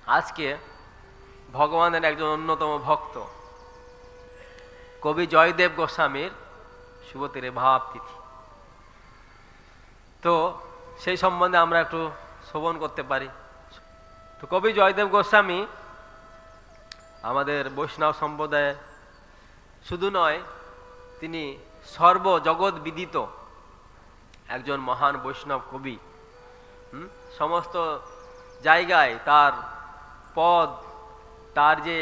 আজকে ভগবানের একজন অন্যতম ভক্ত কবি জয়দেব গোস্বামীর শুভতিরে ভাব তিথি। তো সেই সম্বন্ধে আমরা একটু শ্রবণ করতে পারি। তো কবি জয়দেব গোস্বামী আমাদের বৈষ্ণব সম্প্রদায়ে শুধু নয়, তিনি সর্বজগৎ বিদিত একজন মহান বৈষ্ণব কবি। সমস্ত জায়গায় তার পদ, তার যে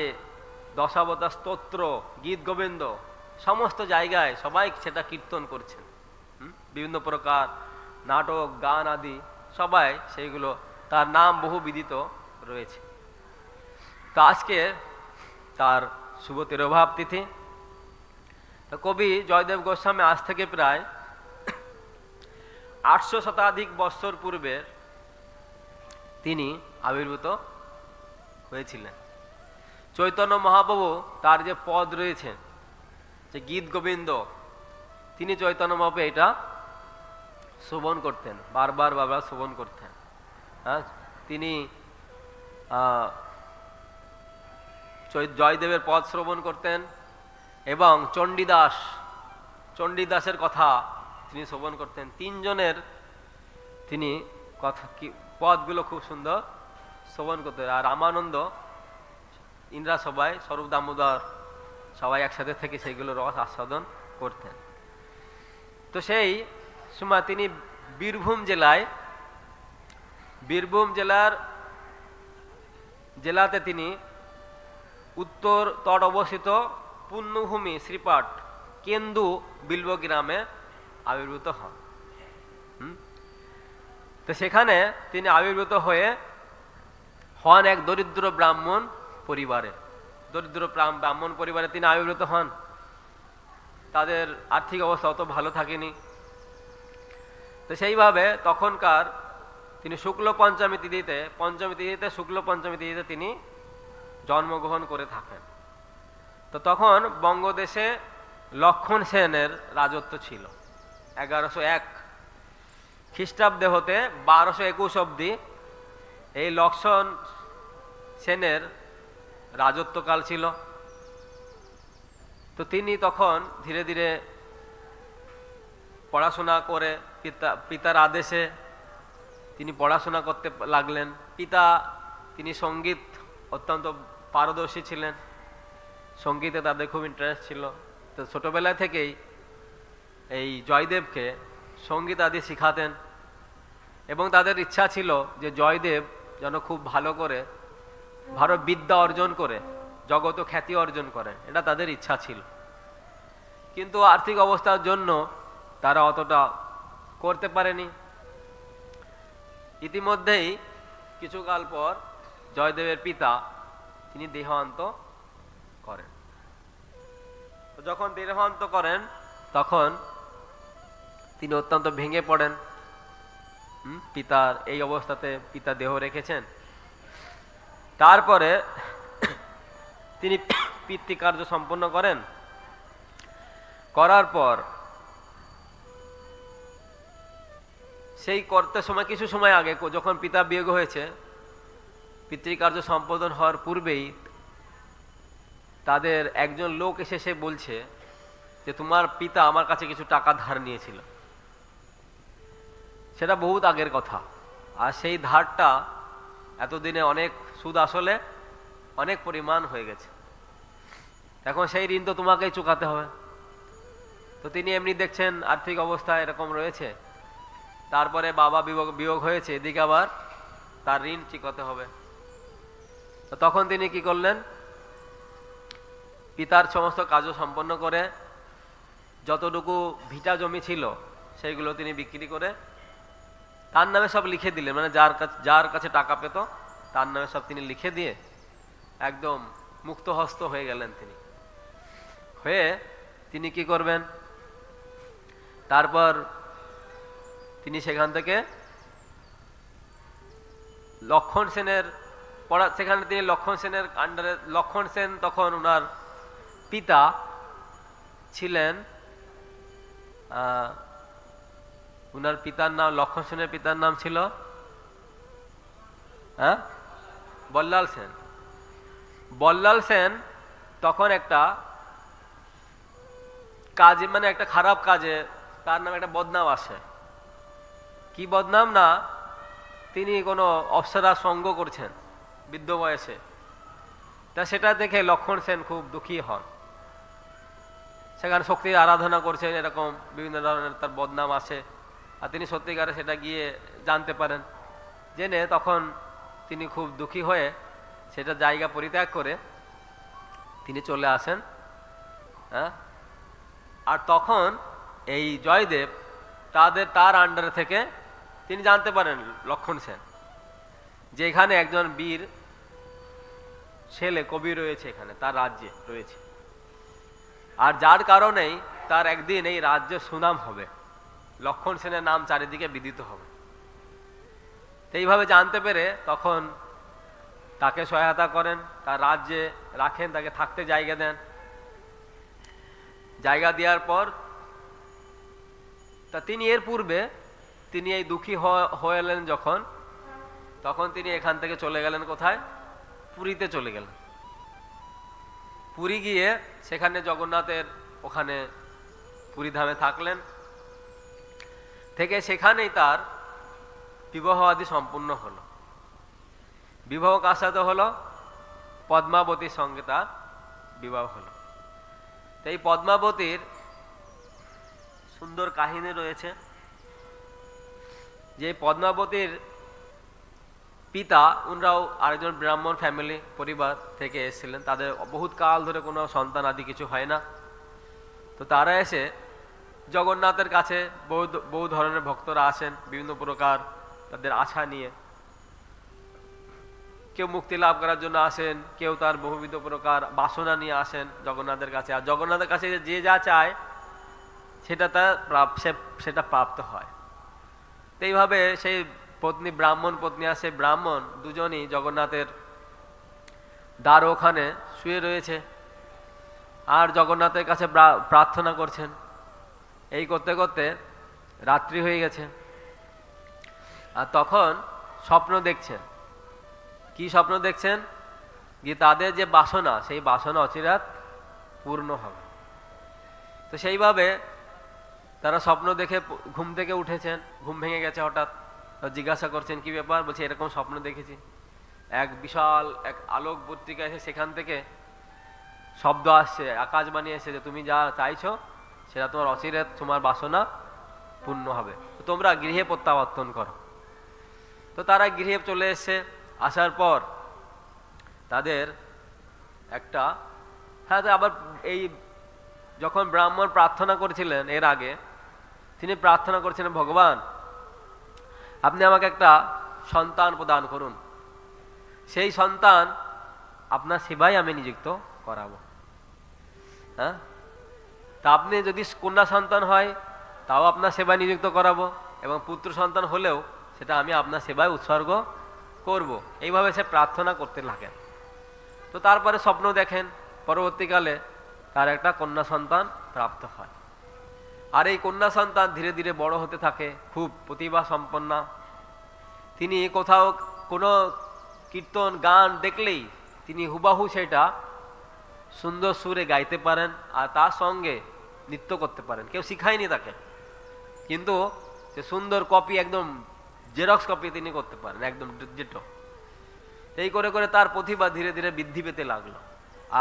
দশাবতার স্তোত্র, গীত গোবিন্দ, সমস্ত জায়গায় সবাই সেটা কীর্তন করছেন। বিভিন্ন প্রকার নাটক, গান আদি সবাই সেইগুলো, তার নাম বহু বিদিত রয়েছে। তো আজকে তার শুভ তিরোভাব তিথি। তো কবি জয়দেব গোস্বামী আজ থেকে প্রায় 800 শতাধিক বৎসর পূর্বে তিনি আবির্ভূত হয়েছিলেন। চৈতন্য মহাপ্রভু তার যে পদ রয়েছে, যে গীত গোবিন্দ, তিনি চৈতন্য মহাপ্রভু এটা শ্রবণ করতেন, বারবার বারবার শ্রবণ করতেন। হ্যাঁ, তিনি জয়দেবের পদ শ্রবণ করতেন এবং চণ্ডীদাসের কথা তিনি শ্রবণ করতেন। তিনজনের তিনি কথা পদগুলো খুব সুন্দর শ্রবণ করতেন। আর রামানন্দ, ইন্দ্রা সবাই, স্বরূপ দামোদর সবাই একসাথে থেকে সেইগুলো রস আস্বাদন করতেন। তো সেই সময় তিনি বীরভূম জেলাতে তিনি উত্তর তট অবস্থিত পুণ্যভূমি শ্রীপাঠ কেন্দু বিল্ব গ্রামে আবির্ভূত হন। তো সেখানে তিনি আবির্ভূত হন এক দরিদ্র ব্রাহ্মণ পরিবারে তিনি আবির্ভূত হন। তাদের আর্থিক অবস্থা অত ভালো থাকেনি। তো সেইভাবে তখনকার তিনি শুক্ল পঞ্চমী তিথিতে তিনি জন্মগ্রহণ করে থাকেন। তো তখন বঙ্গদেশে লক্ষণ সেনের রাজত্ব ছিল। 1101 খ্রিস্টাব্দে হতে 1221 অব্দি এই লক্ষণ সেনের রাজত্বকাল ছিল। তো তিনি তখন ধীরে ধীরে পড়াশোনা করে পিতার আদেশে তিনি পড়াশোনা করতে লাগলেন। তিনি সঙ্গীত অত্যন্ত পারদর্শী ছিলেন, সঙ্গীতে তাদের খুব ইন্টারেস্ট ছিল। তো ছোটবেলা থেকেই এই জয়দেবকে সঙ্গীত আদি শিখাতেন এবং তাদের ইচ্ছা ছিল যে জয়দেব যেন খুব ভালো করে বিদ্যা অর্জন করে জগত খ্যাতি অর্জন করে, এটা তাদের ইচ্ছা ছিল। কিন্তু আর্থিক অবস্থার জন্য তারা অতটা করতে পারেনি। ইতিমধ্যেই কিছুকাল পর জয়দেবের পিতা তিনি দেহান্ত করেন। যখন দেহান্ত করেন তখন তিনি অত্যন্ত ভেঙে পড়েন। পিতার এই অবস্থাতে পিতা দেহ রেখেছেন। তারপরে তিনি পিতৃকার্য সম্পন্ন করার পর সেই করতে সময় কিছু সময় আগে যখন পিতা বিয়োগ হয়েছে, পিতৃকার্য সম্পাদন হওয়ার পূর্বেই তাদের একজন লোক এসে সে বলছে যে তোমার পিতা আমার কাছে কিছু টাকা ধার নিয়েছিল। সেটা বহুত আগের কথা, আর সেই ধারটা এতদিনে অনেক সুদ আসলে অনেক পরিমাণ হয়ে গেছে। এখন সেই ঋণ তো তোমাকেই চুকাতে হবে। তো তিনি এমনি দেখছেন আর্থিক অবস্থা এরকম রয়েছে, তারপরে বাবা বিয়োগ হয়েছে, এদিকে আবার তার ঋণ চুকাতে হবে। তো তখন তিনি কি করলেন, পিতার সমস্ত কাজ সম্পন্ন করে যতটুকু ভিটা জমি ছিল সেইগুলো তিনি বিক্রি করে তার নামে সব লিখে দিলেন। মানে যার কাছে টাকা পেত তার নামে সব তিনি লিখে দিয়ে একদম মুক্ত হস্ত হয়ে গেলেন। তিনি কি করবেন, তারপর তিনি সেখান থেকে লক্ষণ সেনের সেখানে তিনি লক্ষণ সেনের আন্ডারে, লক্ষণ সেন তখন ওনার পিতা ছিলেন, ওনার পিতার নাম, লক্ষণ সেনের পিতার নাম ছিল বল্লাল সেন। বল্লাল সেন তখন একটা কাজে, মানে একটা খারাপ কাজে তার নামে একটা বদনাম আসে। কি বদনাম না, তিনি কোনো অপ্সরা সঙ্গ করছেন বৃদ্ধ বয়সে। তা সেটা দেখে লক্ষণ সেন খুব দুঃখী হন। সেখানে শক্তির আরাধনা করছেন, এরকম বিভিন্ন ধরনের তার বদনাম আসে। আর তিনি সত্যিকারে সেটা গিয়ে জানতে পারেন। জেনে তখন তিনি খুব দুঃখী হয়ে সেটা জায়গা পরিত্যাগ করে তিনি চলে আসেন। হ্যাঁ, আর তখন এই জয়দেব তার আন্ডারে থেকে তিনি জানতে পারেন, লক্ষণ সেন, যে এখানে একজন বীর ছেলে কবি রয়েছে, এখানে তার রাজ্যে রয়েছে, আর যার কারণেই তার একদিন এই রাজ্যে সুনাম হবে, লক্ষণ সেনের নাম চারিদিকে বিদিত হবে। এইভাবে জানতে পেরে তখন তাকে সহায়তা করেন, তার রাজ্যে রাখেন, তাকে থাকতে জায়গা দেন। জায়গা দেওয়ার পর তা তিনি এর পূর্বে তিনি এই দুঃখী হলেন যখন, তখন তিনি এখান থেকে চলে গেলেন কোথায়? পুরীতে চলে গেলেন। পুরী গিয়ে সেখানে জগন্নাথের ওখানে পুরীধামে থাকলেন। থেকে সেখানেই তার বিবাহ আদি সম্পূর্ণ হলো। বিবাহ কার সাথে হলো? পদ্মাবতীর সঙ্গে তার বিবাহ হলো। তো এই পদ্মাবতীর সুন্দর কাহিনী রয়েছে, যে পদ্মাবতীর পিতা, উনরাও আরেকজন ব্রাহ্মণ ফ্যামিলি পরিবার থেকে এসেছিলেন। তাদের বহুত কাল ধরে কোনো সন্তান আদি কিছু হয় না। তো তারা এসে জগন্নাথের কাছে বহু ধরনের ভক্তরা আসেন বিভিন্ন প্রকার তাদের আশা নিয়ে। কেউ মুক্তি লাভ করার জন্য আসেন, কেউ তার বহুবিধ প্রকার বাসনা নিয়ে আসেন জগন্নাথের কাছে। আর জগন্নাথের কাছে যে যা চায় সেটা প্রাপ্ত হয়। তো এইভাবে সেই পত্নী, ব্রাহ্মণ পত্নী আসে, ব্রাহ্মণ দুজনই জগন্নাথের দ্বার ওখানে শুয়ে রয়েছে আর জগন্নাথের কাছে প্রার্থনা করছেন। এই করতে করতে রাত্রি হয়ে গেছে। আর তখন স্বপ্ন দেখছেন। কি স্বপ্ন দেখছেন? যে তাদের যে বাসনা, সেই বাসনা অচিরাত পূর্ণ হবে। তো সেইভাবে তারা স্বপ্ন দেখে ঘুম থেকে উঠেছেন, ঘুম ভেঙে গেছে হঠাৎ। জিজ্ঞাসা করছেন কি ব্যাপার? বলছে এরকম স্বপ্ন দেখেছি, এক বিশাল এক আলোক পত্রিকা এসে সেখান থেকে শব্দ আসছে, আকাশবাণী এসে যে তুমি যা চাইছো সেটা তোমার অচিরেত তোমার বাসনা পূর্ণ হবে, তো তোমরা গৃহে প্রত্যাবর্তন করো। তো তারা গৃহে চলে এসছে। আসার পর তাদের একটা আবার এই যখন ব্রাহ্মণ প্রার্থনা করেছিলেন, এর আগে তিনি প্রার্থনা করেছিলেন, ভগবান আপনি আমাকে একটা সন্তান প্রদান করুন, সেই সন্তান আপনার সেবায় আমি নিযুক্ত করাবো। হ্যাঁ, তা আপনি যদি কন্যা সন্তান হয় তাও আপনার সেবায় নিযুক্ত করাবো, এবং পুত্র সন্তান হলেও সেটা আমি আপনার সেবায় উৎসর্গ করব। এইভাবে সে প্রার্থনা করতে লাগেন। তো তারপরে স্বপ্ন দেখেন পরবর্তীকালে তার একটা কন্যা সন্তান প্রাপ্ত হয়। আর এই কন্যা সন্তান ধীরে ধীরে বড় হতে থাকে, খুব প্রতিভা সম্পন্না। তিনি কোথাও কোনো কীর্তন গান দেখলেই তিনি হুবাহু সেটা সুন্দর সুরে গাইতে পারেন, আর তার সঙ্গে নৃত্য করতে পারেন। কেউ শিখায়নি তাকে, কিন্তু সে সুন্দর কপি, একদম জেরক্স কপি তিনি করতে পারেন, একদম যেটো। এই করে করে তার প্রতিভা ধীরে ধীরে বৃদ্ধি পেতে লাগলো।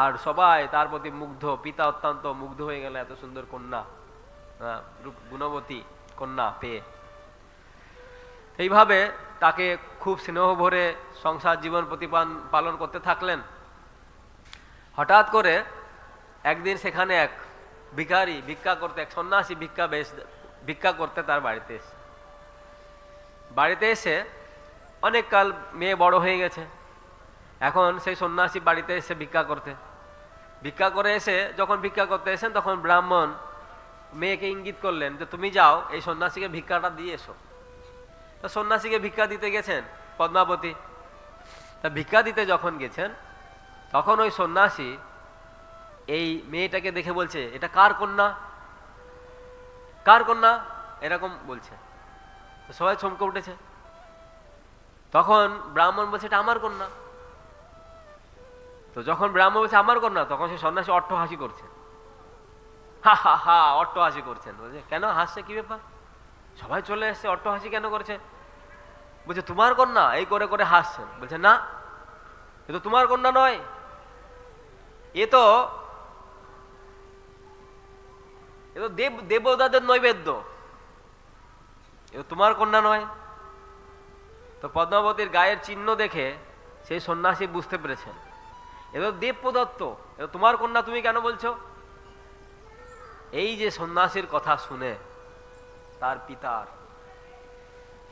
আর সবাই তার প্রতি মুগ্ধ, পিতা অত্যন্ত মুগ্ধ হয়ে গেল এত সুন্দর কন্যা, গুণবতী কন্যা পেয়ে। এইভাবে তাকে খুব স্নেহ ভরে সংসার জীবন পালন করতে থাকলেন। হঠাৎ করে একদিন সেখানে এক ভিখারি ভিক্ষা করতে, এক সন্ন্যাসী ভিক্ষা করতে তার বাড়িতে এসে অনেক কাল মেয়ে বড় হয়ে গেছে। এখন সেই সন্ন্যাসী বাড়িতে এসে ভিক্ষা করে এসে যখন ভিক্ষা করতে এসেন, তখন ব্রাহ্মণ মেয়েকে ইঙ্গিত করলেন যে তুমি যাও এই সন্ন্যাসীকে ভিক্ষাটা দিয়ে এসো। তো সন্ন্যাসীকে ভিক্ষা দিতে গেছেন পদ্মাবতী। তা ভিক্ষা দিতে যখন গেছেন, তখন ওই সন্ন্যাসী এই মেয়েটাকে দেখে বলছে, এটা কার কন্যা, কার কন্যা, এরকম বলছে। তো সবাই চমকে উঠেছে। তখন ব্রাহ্মণ বলছে, এটা আমার কন্যা। তো যখন ব্রাহ্মণ বলছে আমার কন্যা, তখন সে সন্ন্যাসী অট্টহাসি করছে, হা হা হা, অট্টহাসি করছেন। বলছে কেন হাসছে, কি ব্যাপার, সবাই চলে এসছে, অট্টহাসি কেন করছে? বলছে তোমার কন্যা, এই করে করে হাসছেন। বলছে না, এ তো তোমার কন্যা নয়, এ তো দেবতাদের নৈবেদ্য, এ তো তোমার কন্যা নয়। তো পদ্মাবতীর গায়ের চিহ্ন দেখে সেই সন্ন্যাসী বুঝতে পেরেছেন এ তো দেব প্রদত্ত, এ তো তোমার কন্যা, তুমি কেন বলছো? এই যে সন্ন্যাসীর কথা শুনে তার পিতার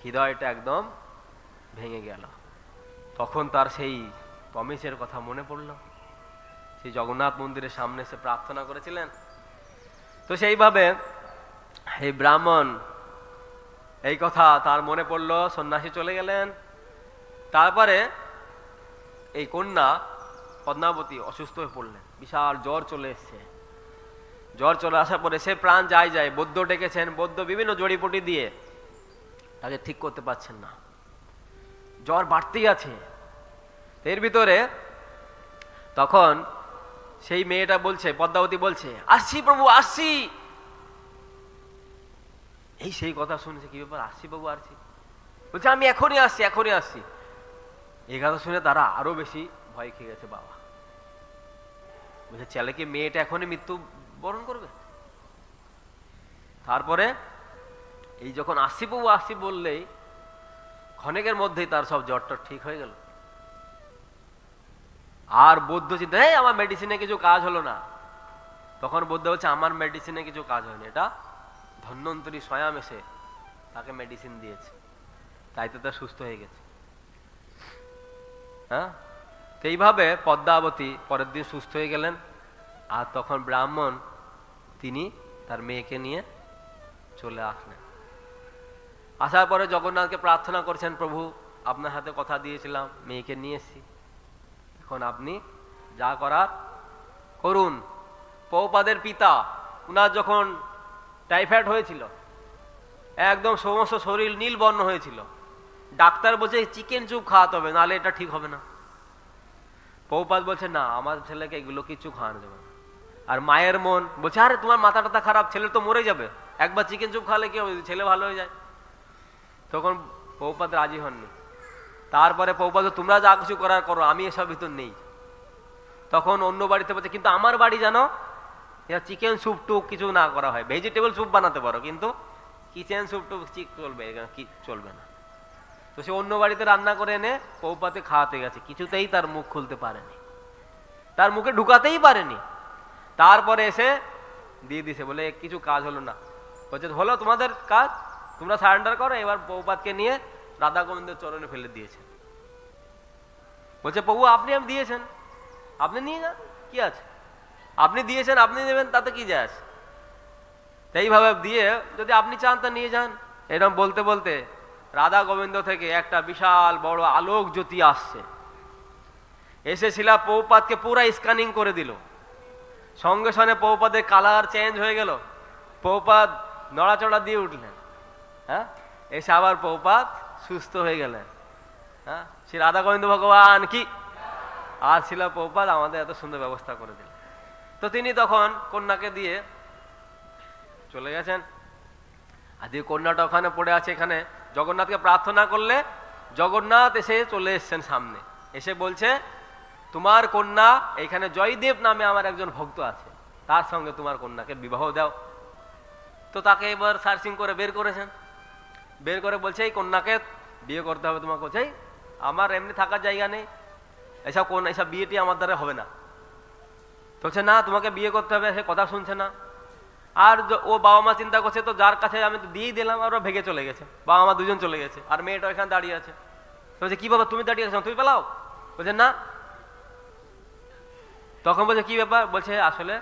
হৃদয়টা একদম ভেঙে গেল। তখন তার সেই প্রমিসের কথা মনে পড়ল, সেই জগন্নাথ মন্দিরের সামনে সে প্রার্থনা করেছিলেন। তো সেইভাবে এই ব্রাহ্মণ, এই কথা তার মনে পড়ল, সন্ন্যাসী চলে গেলেন। তারপরে এই কন্যা পদ্মাবতী অসুস্থ হয়ে পড়লেন, বিশাল জ্বর চলে এসছে। জ্বর চলে আসার পরে সে প্রাণ যায়, বৈদ্য ডেকেছেন, বৈদ্য বিভিন্ন জড়িপটি দিয়ে তাকে ঠিক করতে পারছেন না, জ্বর বাড়তেই আছে। এর ভিতরে তখন সেই মেয়েটা বলছে, পদ্মাবতী বলছে, আসছি প্রভু আসছি। এই সেই কথা শুনেছে, কি ব্যাপার, আসছি বাবু আসছি, বলছে আমি এখনই আসছি এখনই আসছি। এই কথা শুনে তারা আরো বেশি ভয় খেয়ে গেছে। বাবা বলছে ছেলে কি মেয়েটা এখনই মৃত্যু বরণ করবে? তারপরে এই যখন আসছি বাবু আসছি বললেই ক্ষণিকের মধ্যেই তার সব জ্বরটা ঠিক হয়ে গেল। আর বৌদ্ধ চিন্তা, আমার মেডিসিনে কিছু কাজ হলো না। তখন বৌদ্ধ বলছে আমার মেডিসিনে কিছু কাজ হয়নি, এটা ধন্বন্তরী স্বয়ং এসে তাকে মেডিসিন দিয়েছে, তাই তো তা সুস্থ হয়ে গেছে। হ্যাঁ, তো এইভাবে পদ্মাবতী পরের দিন সুস্থ হয়ে গেলেন। আর তখন ব্রাহ্মণ তিনি তার মেয়েকে নিয়ে চলে আসলেন। আসার পরে জগন্নাথকে প্রার্থনা করছেন, প্রভু আপনার হাতে কথা দিয়েছিলাম, মেয়েকে নিয়ে এসেছি, এখন আপনি যা করার করুন। প্রভুপাদের পিতা, উনার যখন টাইফয়েড হয়েছিল, একদম সমস্ত শরীর নীল বর্ণ হয়েছিল, ডাক্তার বলছে চিকেন চুপ খাওয়াতে হবে, নাহলে এটা ঠিক হবে না। প্রভুপাদ বলছে না, আমার ছেলেকে এগুলো কিছু খাওয়ানো যাবে না। আর মায়ের মন বলছে, আরে তোমার মাথা টাথা খারাপ, ছেলে তো মরে যাবে, একবার চিকেন চুপ খাওয়ালে কি হবে, ছেলে ভালো হয়ে যায়। তখন প্রভুপাদ রাজি হননি। তারপরে প্রভুপাদ, তোমরা যা কিছু করার করো, আমি এসব ভিতর নেই। তখন অন্য বাড়িতে বলছে, কিন্তু আমার বাড়ি জানো এটা চিকেন স্যুপ টুপ কিছু না করা হয়, ভেজিটেবল স্যুপ বানাতে পারো, কিন্তু কিচেন স্যুপ টুপ চলবে কি চলবে না। তো সে অন্য বাড়িতে রান্না করে এনে প্রভুপাদকে খাওয়াতে গেছে, কিছুতেই তার মুখ খুলতে পারেনি, তার মুখে ঢুকাতেই পারেনি। তারপরে এসে দিয়ে দিছে, বলে কিছু কাজ হলো না। বলছে হলো তোমাদের কাজ, তোমরা সারেন্ডার করো। এবার প্রভুপাদকে নিয়ে রাধা গোবিন্দের চরণে ফেলে দিয়েছে। বলছে প্রভু আপনি দিয়েছেন, আপনি নিয়ে যান, কি আছে, আপনি দিয়েছেন আপনি নেবেন, তাতে কি যায় আছে। এইভাবে দিয়ে যদি আপনি চান তা নিয়ে যান। এরকম বলতে বলতে রাধা গোবিন্দ থেকে একটা বিশাল বড় আলোক জ্যোতি আসছে, এসেছিল প্রভুপাদকে পুরা স্ক্যানিং করে দিল। সঙ্গে সঙ্গে প্রভুপাদের কালার চেঞ্জ হয়ে গেল, প্রভুপাদ নড়াচড়া দিয়ে উঠলেন। হ্যাঁ, এসে আবার প্রভুপাদ সুস্থ হয়ে গেলেন। হ্যাঁ, শ্রী রাধা গোবিন্দ ভগবান কি। আর ছিল প্রভুপাদ আমাদের এত সুন্দর ব্যবস্থা করে দিলেন। তো তিনি তখন কন্যাকে দিয়ে চলে গেছেন। আর যে কন্যাটা ওখানে পড়ে আছে, এখানে জগন্নাথকে প্রার্থনা করলে জগন্নাথ এসে চলে এসছেন সামনে, এসে বলছে তোমার কন্যা এখানে জয়দেব নামে আমার একজন ভক্ত আছে, তার সঙ্গে তোমার কন্যাকে বিবাহ দাও। তো তাকে এবার সার্চিং করে বের করেছেন, বের করে বলছে এই কন্যাকে বিয়ে করতে হবে তোমাকে। বলছে আমার এমনি থাকার জায়গা নেই, এসব বিয়েটি আমার দ্বারা হবে না। বলছে না তোমাকে বিয়ে করতে হবে, সে কথা শুনছে না। আর ও বাবা মা চিন্তা করছে, তো যার কাছে আমি তো দিয়েই দিলাম, আর ও ভেগে চলে গেছে, বাবা মা দুজন চলে গেছে, আর মেয়েটা এখানে দাঁড়িয়ে আছে। বলছে কি বাবা তুমি দাঁড়িয়ে আছো, তুমি পেলাও? বলছে না। তখন বলছে কি ব্যাপার? বলছে আসলে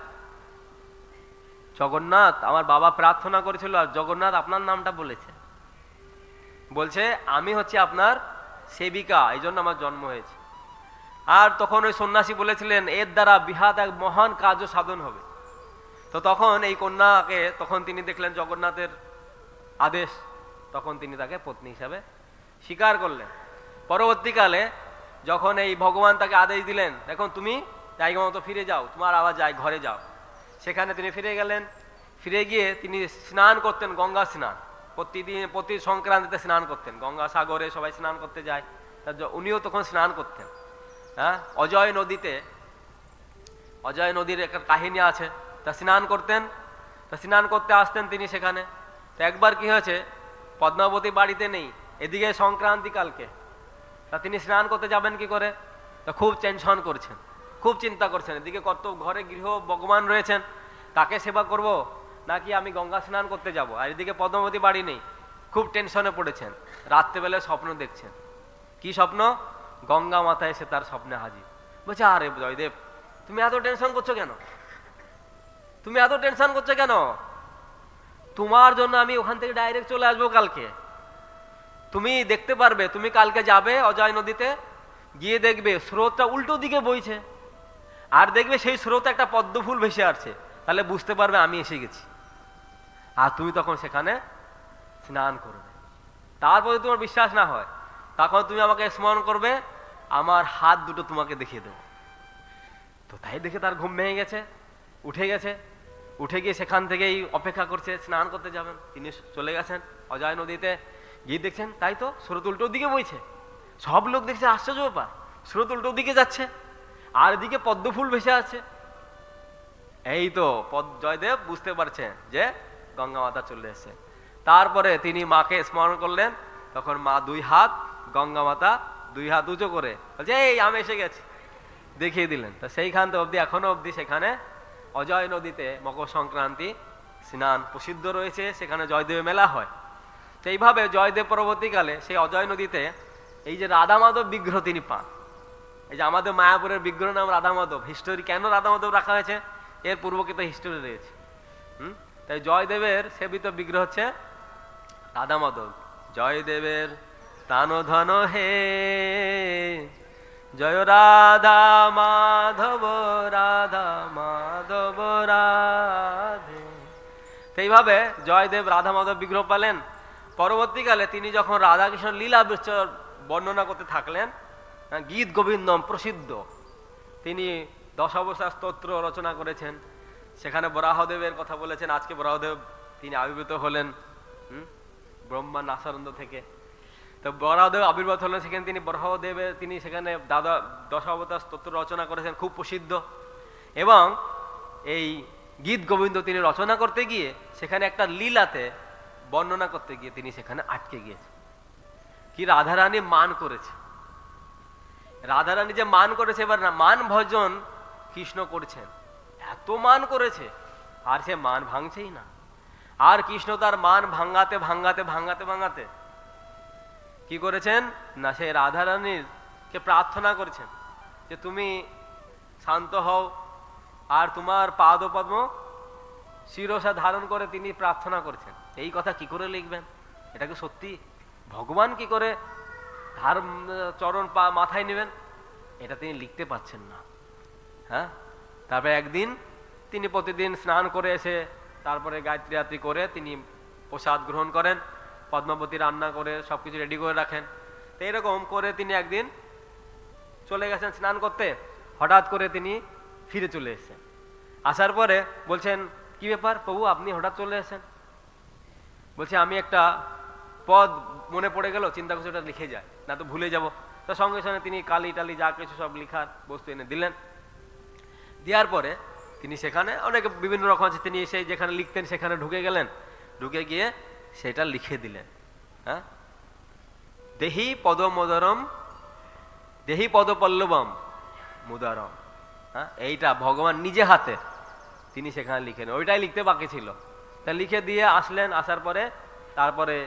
জগন্নাথ আমার বাবা প্রার্থনা করেছিল, আর জগন্নাথ আপনার নামটা বলেছে, বলছে আমি হচ্ছে আপনার সেবিকা, এই জন্য আমার জন্ম হয়েছে। আর তখন ওই সন্ন্যাসী বলেছিলেন এর দ্বারা বিহাত এক মহান কার্য সাধন হবে। তো তখন এই কন্যাকে তখন তিনি দেখলেন জগন্নাথের আদেশ, তখন তিনি তাকে পত্নী হিসাবে স্বীকার করলেন। পরবর্তীকালে যখন এই ভগবান তাকে আদেশ দিলেন, এখন তুমি জায়গা মতো ফিরে যাও, তোমার আবার ঘরে যাও, সেখানে তিনি ফিরে গেলেন। ফিরে গিয়ে তিনি স্নান করতেন, গঙ্গা স্নান প্রতি সংক্রান্তিতে স্নান করতেন। গঙ্গা সাগরে সবাই স্নান করতে যায়, উনিও তখন স্নান করতেন। হ্যাঁ, অজয় নদীতে, অজয় নদীর একটা কাহিনী আছে, তা স্নান করতেন। তা স্নান করতে আসতেন তিনি সেখানে। তো একবার কি হয়েছে, পদ্মাবতী বাড়িতে নেই, এদিকে সংক্রান্তি কালকে, তা তিনি স্নান করতে যাবেন কি করে, তা খুব টেনশন করছেন, খুব চিন্তা করছেন, এদিকে কত ঘরে গৃহ ভগবান রয়েছেন, তাকে সেবা করব নাকি আমি গঙ্গা স্নান করতে যাব, আর এদিকে পদ্মাবতী বাড়ি নেই, খুব টেনশনে পড়েছেন। রাত্রেবেলায় স্বপ্ন দেখছেন। কি স্বপ্ন? গঙ্গা মাতা এসে তার স্বপ্নে হাজির। বলছে, আরে জয়দেব, তুমি এত টেনশন করছো কেন? তুমি এত টেনশন করছো কেন? তোমার জন্য আমি ওখান থেকে ডাইরেক্ট চলে আসবো কালকে। তুমি দেখতে পারবে, তুমি কালকে যাবে অজয় নদীতে, গিয়ে দেখবে স্রোতটা উল্টো দিকে বইছে, আর দেখবে সেই স্রোতে একটা পদ্ম ফুল ভেসে আসছে, তাহলে বুঝতে পারবে আমি এসে গেছি। আর তুমি তখন সেখানে স্নান করবে। তারপরে তোমার বিশ্বাস না হয়, তখন তুমি আমাকে স্মরণ করবে, আমার হাত দুটো তোমাকে দেখিয়ে দেবো। তো তাই দেখে তার ঘুম ভেঙে গেছে, উঠে গেছে, উঠে গিয়ে সেখান থেকেই অপেক্ষা করছে, স্নান করতে যাবেন। তিনি চলে গেছেন অজয় নদীতে, গিয়ে দেখছেন তাই তো স্রোত উল্টো দিকে বইছে। সব লোক দেখছে, আশ্চর্য ব্যাপার, স্রোত উল্টো দিকে যাচ্ছে, আর এদিকে পদ্ম ফুল ভেসে আছে। এই তো জয়দেব বুঝতে পারছেন যে গঙ্গা মাতা চলে এসেছে। তারপরে তিনি মাকে স্মরণ করলেন, তখন মা দুই হাত, গঙ্গা মাতা দুই হাত উঁচু করে বলছে, এই আমি এসে গেছি, দেখিয়ে দিলেন। তা সেইখান থেকে অবধি, এখনো অবধি সেখানে অজয় নদীতে মকর সংক্রান্তি স্নান প্রসিদ্ধ রয়েছে, সেখানে জয়দেব মেলা হয়। তো এইভাবে জয়দেব পরবর্তীকালে সেই অজয় নদীতে এই যে রাধা মাধব বিগ্রহ তিনি পান। এই যে আমাদের মায়াপুরের বিগ্রহ নাম রাধা মাধব, হিস্টোরি কেন রাধা মাধব রাখা হয়েছে, এর পূর্বকৃত হিস্টোরি রয়েছে। তাই জয়দেবের সেবিত বিগ্রহ হচ্ছে রাধা মাধব। জয়দেবের তান ধন হে, জয় রাধা মাধব, রাধা মাধব রাধে। তো এইভাবে জয়দেব রাধা মাধব বিগ্রহ পেলেন। পরবর্তীকালে তিনি যখন রাধাকৃষ্ণ লীলা বর্ণনা করতে থাকলেন, গীত গোবিন্দম প্রসিদ্ধ, তিনি দশাবতার স্তোত্র রচনা করেছেন। সেখানে বরাহদেবের কথা বলেছেন। আজকে বরাহদেব তিনি আবির্ভূত হলেন ব্রহ্মা নাসানন্দ থেকে। তো বরাহদেব আবির্ভূত হলেন সেখানে, তিনি বরাহদেবের তিনি সেখানে দশাবতার স্তোত্র রচনা করেছেন, খুব প্রসিদ্ধ। এবং এই গীত গোবিন্দ তিনি রচনা করতে গিয়ে সেখানে একটা লীলাতে বর্ণনা করতে গিয়ে তিনি সেখানে আটকে গিয়েছে। কি রাধারানী মান করেছে, রাধারানী যে মান করেছে, এবার না মান ভজন কৃষ্ণ করছেন, এত মান করেছে, আর সে মান ভাঙছেই না। আর কৃষ্ণ তার মান ভাঙাতে ভাঙাতে ভাঙাতে ভাঙাতে কি করেছেন না, সে রাধারানীর কে প্রার্থনা করেছেন যে তুমি শান্ত হও, আর তোমার পাদপদ্ম শিরসা ধারণ করে তিনি প্রার্থনা করেছেন। এই কথা কি করে লিখবেন? এটা কি সত্যি? ভগবান কি করে ধার চরণ পা মাথায় নেবেন? এটা তিনি লিখতে পাচ্ছেন না। হ্যাঁ, তারপরে একদিন তিনি প্রতিদিন স্নান করে এসে তারপরে গায়ত্রী আরতি করে তিনি প্রসাদ গ্রহণ করেন, পদ্মাবতী রান্না করে সবকিছু রেডি করে রাখেন। তো এরকম করে তিনি একদিন চলে গেছেন স্নান করতে, হঠাৎ করে তিনি ফিরে চলে এসেছেন। আসার পরে বলছেন, কি ব্যাপার প্রভু, আপনি হঠাৎ চলে এসেছেন? বলছে, আমি একটা পদ মনে পড়ে গেল, চিন্তা করছি ওটা লিখে যায়, না তো ভুলে যাব। তো সঙ্গে সঙ্গে তিনি কালি টালি যা কিছু সব লিখার বস্তু এনে দিলেন। দেওয়ার পরে তিনি সেখানে অনেক বিভিন্ন রকম আছে, তিনি সেই যেখানে লিখতেন সেখানে ঢুকে গেলেন, ঢুকে গিয়ে সেটা লিখে দিলেন। হ্যাঁ, দেহি পদমোদরম, দেহি পদপল্লবম মুদারম। হ্যাঁ, এইটা ভগবান নিজে হাতে তিনি সেখানে লিখেন, ওইটাই লিখতে বাকি ছিল। তা লিখে দিয়ে আসলেন। আসার পরে তারপরে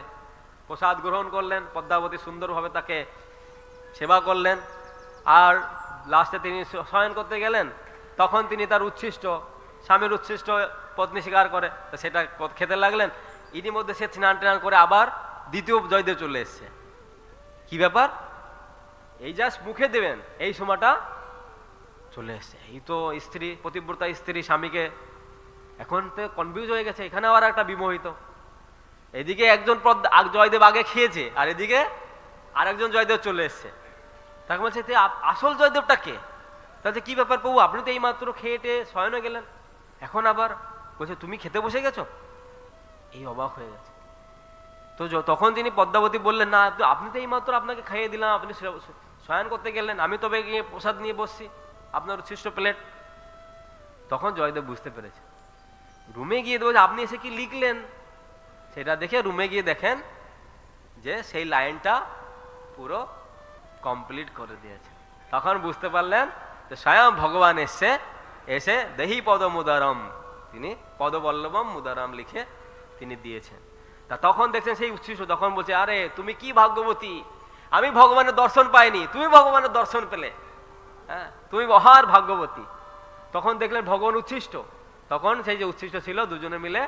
প্রসাদ গ্রহণ করলেন, পদ্মাবতী সুন্দরভাবে তাকে সেবা করলেন। আর লাস্টে তিনি শয়ন করতে গেলেন, তখন তিনি তার উচ্ছিষ্ট, স্বামীর উচ্ছিষ্ট পত্নী স্বীকার করে, তো সেটা খেতে লাগলেন। ইনি মধ্যে সে স্নান টান করে আবার দ্বিতীয় জয়দেব চলে এসছে। কি ব্যাপার, এই জাস্ট মুখে দেবেন, এই সময়টা চলে এসছে। এই তো স্ত্রী, পতিব্রতা স্ত্রী স্বামীকে এখন তো কনফিউজ হয়ে গেছে, এখানে আবার একটা বিমোহিত। এদিকে একজন জয়দেব আগে খেয়েছে, আর এদিকে আরেকজন জয়দেব চলে এসছে। তাকে বলছে আসল জয়দেবটা কে? তাহলে কি ব্যাপার প্রভু, আপনি তো এই মাত্র খেয়ে টেয়ে শয়নে গেলেন, এখন আবার বলছে তুমি খেতে বসে গেছো? এই অবাক হয়ে গেছে। তো তখন তিনি পদ্মাবতী বললেন, না আপনি তো এই মাত্র আপনাকে খাইয়ে দিলাম, আপনি শয়ন করতে গেলেন, আমি তবে গিয়ে প্রসাদ নিয়ে বসছি, আপনার উচ্ছিষ্ট প্লেট। তখন জয়দেব বুঝতে পেরেছে। রুমে গিয়ে বলছে আপনি এসে কি লিখলেন, সেটা দেখে রুমে গিয়ে দেখেন যে সেই লাইনটা পুরো কমপ্লিট করে দিয়েছে। তখন বুঝতে পারলেন যে স্বয়ং ভগবান এসে দেহি পদ মুদারম, তিনি পদবল্লভম মুদারাম লিখে তিনি দিয়েছেন। তা তখন দেখছেন সেই উচ্ছিষ্ট, তখন বলছে আরে তুমি কি ভাগ্যবতী, আমি ভগবানের দর্শন পাইনি, তুমি ভগবানের দর্শন পেলে, হ্যাঁ তুমি মহার ভাগ্যবতী। তখন দেখলেন ভগবান উচ্ছিষ্ট, তখন সেই যে উচ্ছিষ্ট ছিল দুজনে মিলে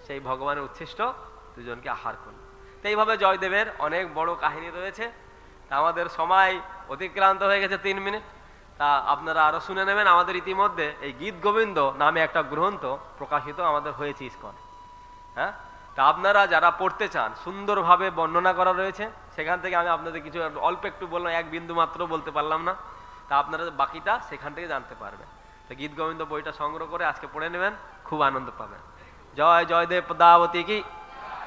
সেই ভগবানের উচ্ছিষ্ট দুজনকে আহার করল। তো এইভাবে জয়দেবের অনেক বড় কাহিনী রয়েছে। তা আমাদের সময় অতিক্রান্ত হয়ে গেছে 3 মিনিট। তা আপনারা আরো শুনে নেবেন। আমাদের ইতিমধ্যে এই গীত গোবিন্দ নামে একটা গ্রন্থ প্রকাশিত আমাদের হয়েছে ইসকনে, হ্যাঁ। তা আপনারা যারা পড়তে চান, সুন্দরভাবে বর্ণনা করা রয়েছে, সেখান থেকে আমি আপনাদের কিছু অল্প একটু বললাম, 1 বিন্দু মাত্র বলতে পারলাম না। তা আপনারা বাকিটা সেখান থেকে জানতে পারবেন। তো গীত গোবিন্দ বইটা সংগ্রহ করে আজকে পড়ে নেবেন, খুব আনন্দ পাবেন। জয় জয়দেব পদ্মাবতী কি,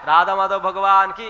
রাধা মাধব ভগবান কি।